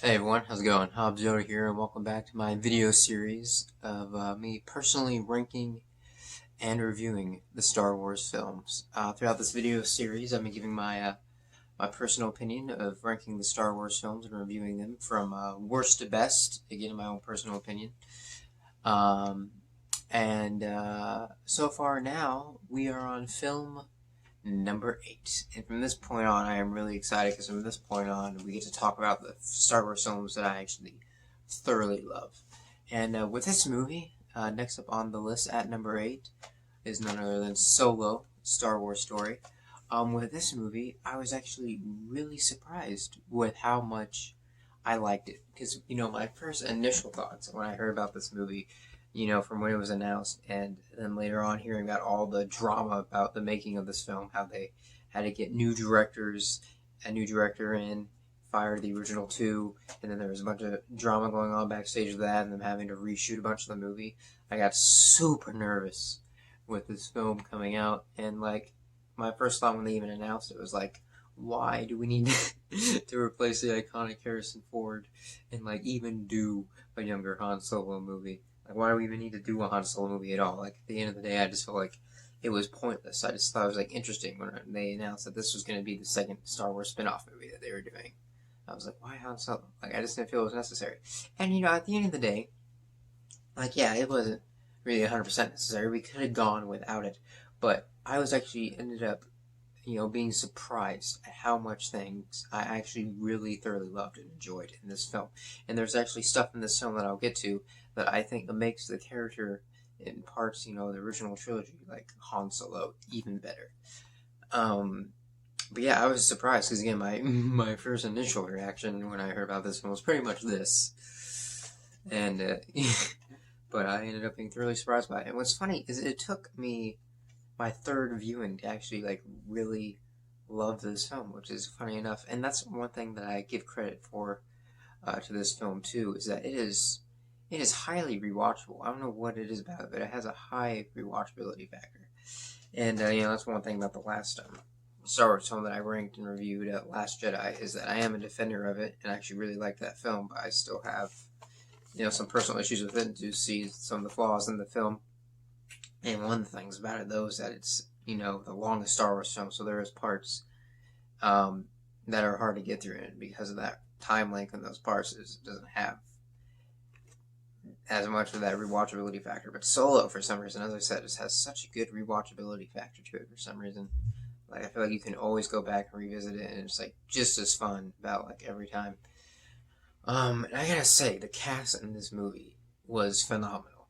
Hey everyone, how's it going? Hobbs Yoda here, and welcome back to my video series of me personally ranking and reviewing the Star Wars films. Throughout this video series, I'm giving my personal opinion of ranking the Star Wars films and reviewing them from worst to best. Again, in my own personal opinion. Um, and so far now, we are on film number 8. And from this point on, I am really excited because from this point on, we get to talk about the Star Wars films that I actually thoroughly love. And with this movie, next up on the list at number 8 is none other than Solo, Star Wars Story. With this movie, I was actually really surprised with how much I liked it. Because, my first initial thoughts when I heard about this movie, from when it was announced, and then later on hearing about all the drama about the making of this film, how they had to get a new director in, fire the original two, and then there was a bunch of drama going on backstage of that, and them having to reshoot a bunch of the movie. I got super nervous with this film coming out, and my first thought when they even announced it was like, why do we need to replace the iconic Harrison Ford and even do a younger Han Solo movie? Like, why do we even need to do a Han Solo movie at all? Like, at the end of the day, I just felt like it was pointless. I just thought it was interesting when they announced that this was going to be the second Star Wars spin-off movie that they were doing. I was like, why Han Solo? I just didn't feel it was necessary. And at the end of the day, yeah, it wasn't really 100% necessary. We could have gone without it, but I was actually ended up, being surprised at how much things I actually really thoroughly loved and enjoyed in this film. And there's actually stuff in this film that I'll get to that I think makes the character in parts, the original trilogy, like Han Solo, even better. But yeah, I was surprised because again, my first initial reaction when I heard about this film was pretty much this, and but I ended up being thoroughly surprised by it. And what's funny is it took me my third viewing to actually really love this film, which is funny enough. And that's one thing that I give credit for to this film too, is that it is highly rewatchable. I don't know what it is about it, but it has a high rewatchability factor. And that's one thing about the last Star Wars film that I ranked and reviewed, Last Jedi, is that I am a defender of it and I actually really like that film, but I still have some personal issues with it to see some of the flaws in the film. And one of the things about it, though, is that it's, the longest Star Wars film, so there is parts that are hard to get through in it because of that time length in those parts. It doesn't have as much of that rewatchability factor. But Solo, for some reason, as I said, just has such a good rewatchability factor to it for some reason. I feel like you can always go back and revisit it, and it's just as fun about every time. And I gotta say, the cast in this movie was phenomenal.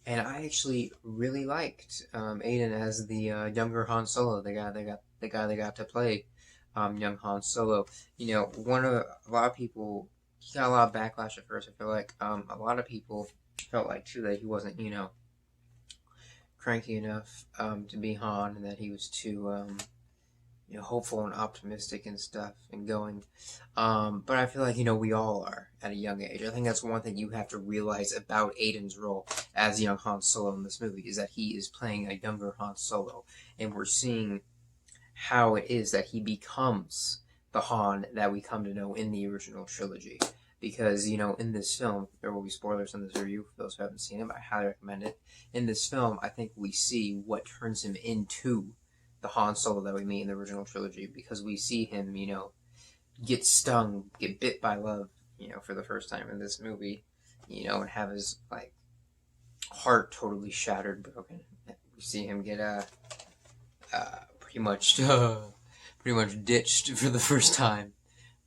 And I actually really liked Aiden as the younger Han Solo, the guy they got to play young Han Solo. A lot of people, he got a lot of backlash at first. I feel like a lot of people felt like too that he wasn't cranky enough to be Han, and that he was too hopeful and optimistic and stuff and going. But I feel like, we all are at a young age. I think that's one thing you have to realize about Aiden's role as young Han Solo in this movie, is that he is playing a younger Han Solo. And we're seeing how it is that he becomes the Han that we come to know in the original trilogy. Because, in this film, there will be spoilers in this review for those who haven't seen it, but I highly recommend it. In this film, I think we see what turns him into the Han Solo that we meet in the original trilogy, because we see him, get stung, get bit by love, for the first time in this movie, and have his heart totally shattered, broken. We see him get pretty much ditched for the first time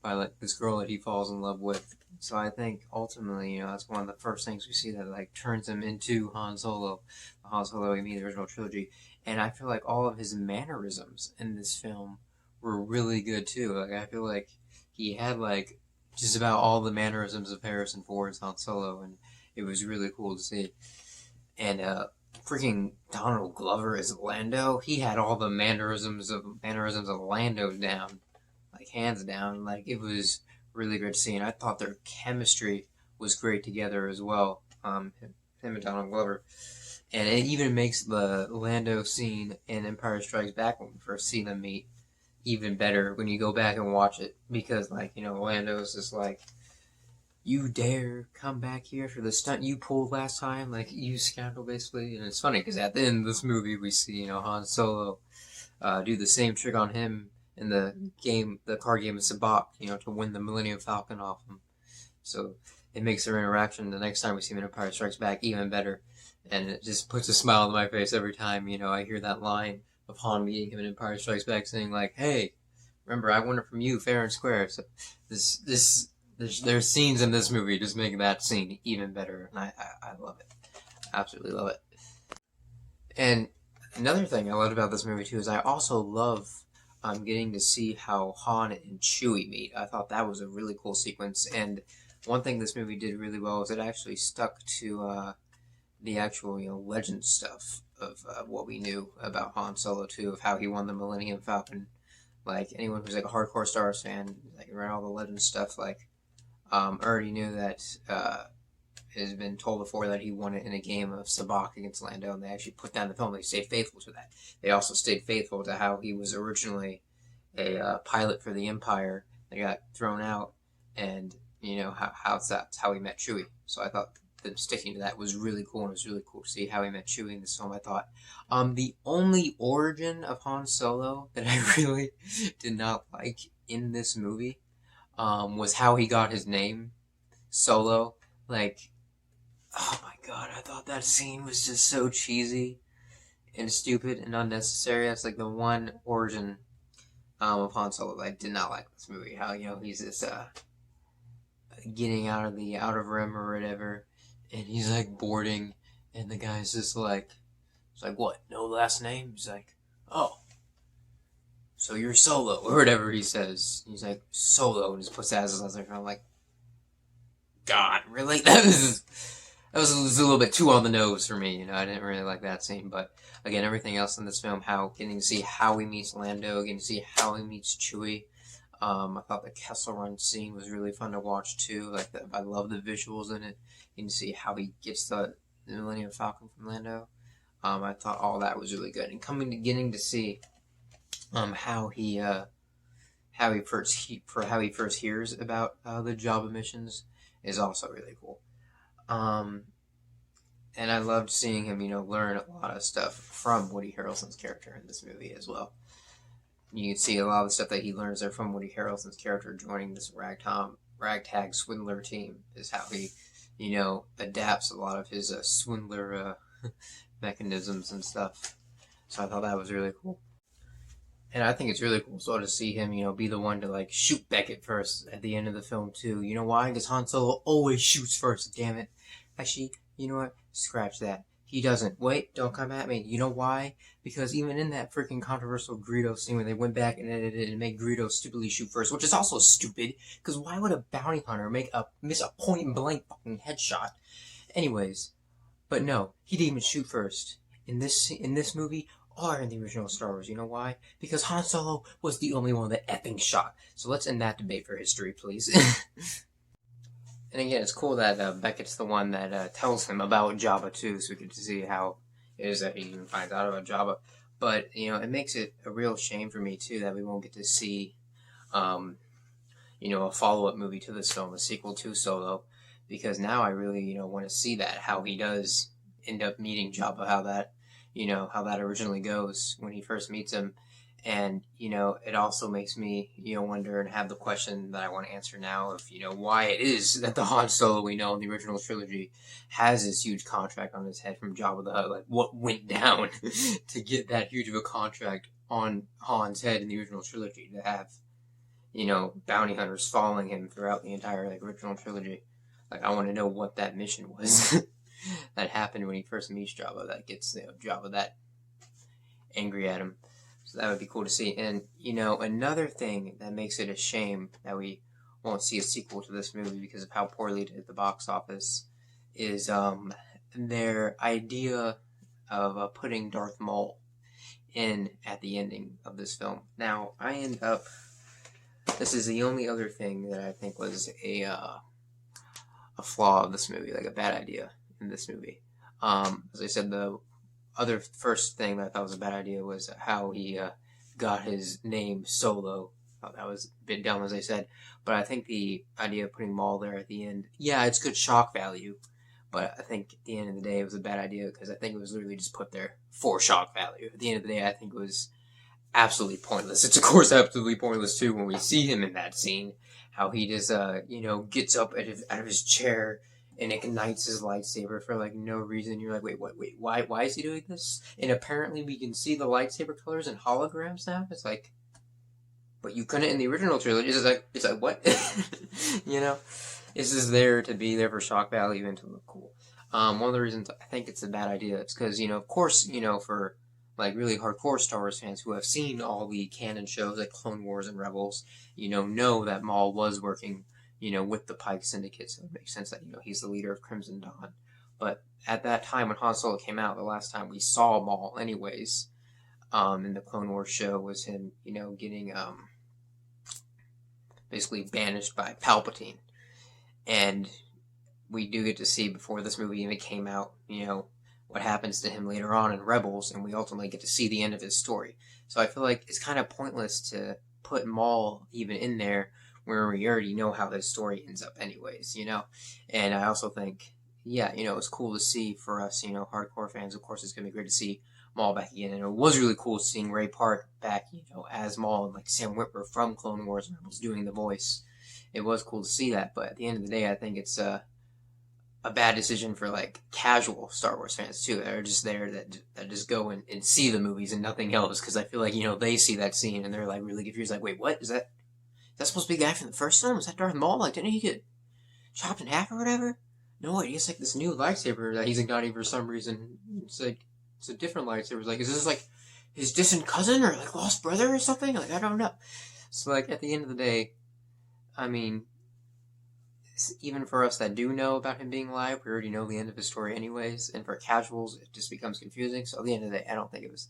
by this girl that he falls in love with. So I think ultimately, that's one of the first things we see that turns him into Han Solo, the Han Solo we meet in the original trilogy. And I feel like all of his mannerisms in this film were really good too. I feel like he had just about all the mannerisms of Harrison Ford's Han Solo, and it was really cool to see. And freaking Donald Glover as Lando, he had all the mannerisms of Lando down, hands down. It was really great to see, and I thought their chemistry was great together as well. Him and Donald Glover. And it even makes the Lando scene in Empire Strikes Back, when we first see them meet, even better when you go back and watch it, because like, you know, Lando's just like, you dare come back here for the stunt you pulled last time, like, you scoundrel, basically. And it's funny because at the end of this movie we see, you know, Han Solo do the same trick on him in the game, the card game of Sabacc, you know, to win the Millennium Falcon off him. So it makes their interaction the next time we see him in Empire Strikes Back even better, and it just puts a smile on my face every time, you know, I hear that line of Han meeting him in Empire Strikes Back, saying like, "Hey, remember I won it from you, fair and square." So there's scenes in this movie just making that scene even better, and I love it, absolutely love it. And another thing I loved about this movie too is I also love getting to see how Han and Chewie meet. I thought that was a really cool sequence, and one thing this movie did really well is it actually stuck to the actual, you know, legend stuff of what we knew about Han Solo too, of how he won the Millennium Falcon. Like anyone who's like a hardcore Star Wars fan, like read all the legend stuff, like already knew that it has been told before that he won it in a game of Sabacc against Lando, and they actually put that in the film. They stayed faithful to that. They also stayed faithful to how he was originally a pilot for the Empire that got thrown out, and you know that's how he met Chewie. So I thought them sticking to that was really cool, and it was really cool to see how he met Chewie in this film. I thought the only origin of Han Solo that I really did not like in this movie was how he got his name, Solo. Like, oh my god, I thought that scene was just so cheesy and stupid and unnecessary. That's like the one origin of Han Solo that I did not like this movie. How, you know, he's just getting out of the Outer Rim or whatever, and he's like boarding, and the guy's just like, it's like, what, no last name? He's like, oh, so you're Solo, or whatever he says. He's like, Solo, and just puts that as his last name. I'm like, God, really? That was a little bit too on the nose for me. You know, I didn't really like that scene. But again, everything else in this film, how getting to see how he meets Lando, getting to see how he meets Chewie. I thought the Kessel Run scene was really fun to watch too. Like, I love the visuals in it. You can see how he gets the Millennium Falcon from Lando. I thought all that was really good, and getting to see how he first hears about the Jabba missions is also really cool. And I loved seeing him, you know, learn a lot of stuff from Woody Harrelson's character in this movie as well. You can see a lot of the stuff that he learns there from Woody Harrelson's character joining this ragtag swindler team, is how he, you know, adapts a lot of his swindler mechanisms and stuff. So I thought that was really cool. And I think it's really cool so to see him, you know, be the one to like shoot Beckett first at the end of the film too. You know why? Because Han Solo always shoots first, damn it. Actually, you know what? Scratch that. He doesn't. Wait, don't come at me. You know why? Because even in that freaking controversial Greedo scene where they went back and edited it and made Greedo stupidly shoot first, which is also stupid, because why would a bounty hunter miss a point blank fucking headshot? Anyways, but no, he didn't even shoot first. In this movie, or in the original Star Wars. You know why? Because Han Solo was the only one that effing shot. So let's end that debate for history, please. And again, it's cool that Beckett's the one that tells him about Jabba too, so we get to see how it is that he even finds out about Jabba. But, you know, it makes it a real shame for me too that we won't get to see, you know, a follow-up movie to this film, a sequel to Solo, because now I really, you know, want to see that, how he does end up meeting Jabba, how that originally goes when he first meets him. And, you know, it also makes me, you know, wonder and have the question that I want to answer now of, you know, why it is that the Han Solo we know in the original trilogy has this huge contract on his head from Jabba the Hutt. Like, what went down to get that huge of a contract on Han's head in the original trilogy, to have, you know, bounty hunters following him throughout the entire, like, original trilogy. Like, I want to know what that mission was that happened when he first meets Jabba that gets, you know, Jabba that angry at him. So that would be cool to see. And, you know, another thing that makes it a shame that we won't see a sequel to this movie because of how poorly it did at the box office is their idea of putting Darth Maul in at the ending of this film. Now, this is the only other thing that I think was a flaw of this movie, like a bad idea in this movie. As I said, the other first thing that I thought was a bad idea was how he got his name Solo. Thought that was a bit dumb, as I said, but I think the idea of putting Maul there at the end, yeah, it's good shock value, but I think at the end of the day it was a bad idea because I think it was literally just put there for shock value. At the end of the day, I think it was absolutely pointless. It's of course absolutely pointless too when we see him in that scene, how he just gets up out of his chair and ignites his lightsaber for like no reason. You're like, wait, why is he doing this? And apparently we can see the lightsaber colors in holograms now. It's like, but you couldn't in the original trilogy. It's like what? It's just there to be there for shock value and to look cool. One of the reasons I think it's a bad idea is because, of course, for like really hardcore Star Wars fans who have seen all the canon shows like Clone Wars and Rebels, know that Maul was working, with the Pike Syndicate, so it makes sense that, he's the leader of Crimson Dawn. But at that time when Han Solo came out, the last time we saw Maul anyways, in the Clone Wars show was him, getting, basically banished by Palpatine. And we do get to see before this movie even came out, what happens to him later on in Rebels, and we ultimately get to see the end of his story. So I feel like it's kind of pointless to put Maul even in there where we already know how his story ends up anyways, And I also think, it's cool to see for us, hardcore fans. Of course, it's going to be great to see Maul back again. And it was really cool seeing Ray Park back, as Maul, and like Sam Witwer from Clone Wars and Rebels doing the voice. It was cool to see that, but at the end of the day, I think it's a bad decision for like casual Star Wars fans too, that are just there that just go and see the movies and nothing else, because I feel like they see that scene and they're like really confused, like, wait, what is that? Is that supposed to be the guy from the first film? Is that Darth Maul? Like, didn't he get chopped in half or whatever? No, wait, he has like this new lightsaber that he's igniting for some reason. It's like it's a different lightsaber. It's like, is this like his distant cousin or like lost brother or something? Like, I don't know. So like at the end of the day, I mean, even for us that do know about him being alive, we already know the end of his story anyways, and for casuals, it just becomes confusing. So at the end of the day, I don't think it was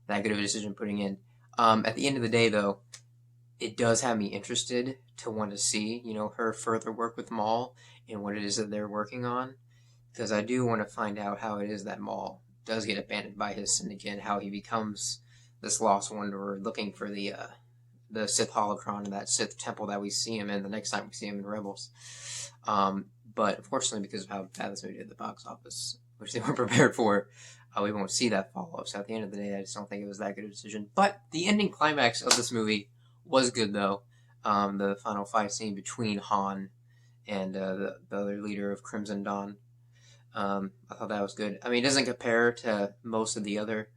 that good of a decision putting in. At the end of the day, though, it does have me interested to want to see, her further work with Maul and what it is that they're working on, because I do want to find out how it is that Maul does get abandoned by his syndicate, how he becomes this lost wanderer looking for the Sith holocron in that Sith temple that we see him in the next time we see him in Rebels. But unfortunately, because of how bad this movie did at the box office, which they weren't prepared for, we won't see that follow-up. So at the end of the day, I just don't think it was that good a decision. But the ending climax of this movie was good, though. The final fight scene between Han and the other leader of Crimson Dawn. I thought that was good. I mean, it doesn't compare to most of the other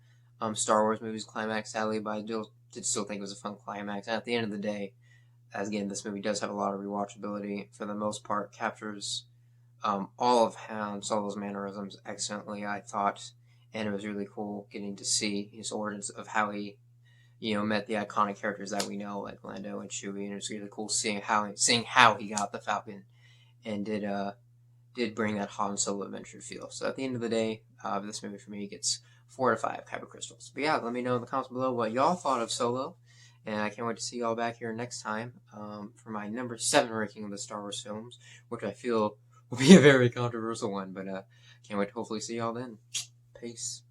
Star Wars movies' climax, sadly, but I did still think it was a fun climax. And at the end of the day, as again, this movie does have a lot of rewatchability. For the most part, captures all of Han Solo's mannerisms excellently, I thought. And it was really cool getting to see his origins of how he, met the iconic characters that we know, like Lando and Chewie. And it was really cool seeing how he got the Falcon, and did bring that Han Solo adventure feel. So at the end of the day, this movie for me gets 4 out of 5 Kyber crystals. But yeah, let me know in the comments below what y'all thought of Solo. And I can't wait to see y'all back here next time for my number 7 ranking of the Star Wars films, which I feel will be a very controversial one. But can't wait to hopefully see y'all then. Peace.